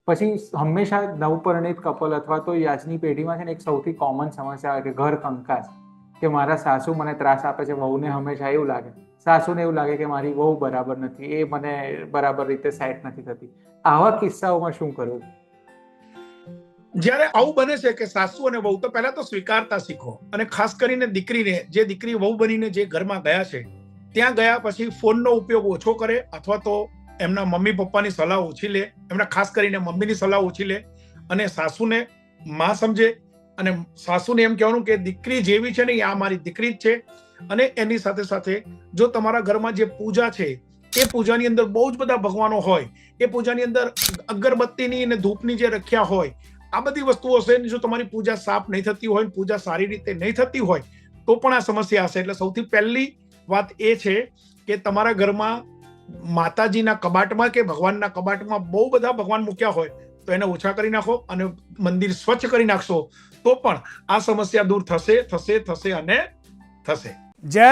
પછી હંમેશા નવપરિણીત કપલ અથવા તો આજની પેઢીમાં છે ને એક સૌથી કોમન સમસ્યા હોય કે ઘર કંકાસ, કે મારા સાસુ મને ત્રાસ આપે છે. વહુને હંમેશા એવું લાગે, સાસુને એવું લાગે કે મારી વહુ બરાબર નથી, એ મને બરાબર રીતે સેટ નથી થતી. આવા કિસ્સાઓમાં શું કરવું? જ્યારે આવું બને છે કે સાસુ અને વહુ, તો પહેલા તો સ્વીકારતા શીખો. અને ખાસ કરીને દીકરીને, જે દીકરી વહુ બનીને જે ઘરમાં ગયા છે, ત્યાં ગયા પછી ફોનનો ઉપયોગ ઓછો કરે, અથવા તો એમના મમ્મી પપ્પાની સલાહ ઓછી લે, એમના ખાસ કરીને મમ્મીની સલાહ ઓછી લે, અને સાસુને માં સમજે. અને સાસુને એમ કહેવાનું કે દીકરી જેવી છે ને એ આ મારી દીકરી જ છે. અને એની સાથે સાથે જો તમારા ઘરમાં જે પૂજા છે, એ પૂજાની અંદર બહુ જ બધા ભગવાનો હોય, એ પૂજાની અંદર અગરબત્તીની અને ધૂપની જે રખ્યા હોય, આ બધી વસ્તુઓ છે. જો તમારી પૂજા સાફ નહીં થતી હોય, પૂજા સારી રીતે નહીં થતી હોય, તો પણ આ સમસ્યા હશે. એટલે સૌથી પહેલી વાત એ છે કે તમારા ઘરમાં માતાજીના કબાટમાં કે ભગવાનના કબાટમાં બહુ બધા ભગવાન મૂક્યા હોય તો એને ઓછા કરી નાખો, અને મંદિર સ્વચ્છ કરી નાખશો તો પણ આ સમસ્યા દૂર થશે અને થશે. જય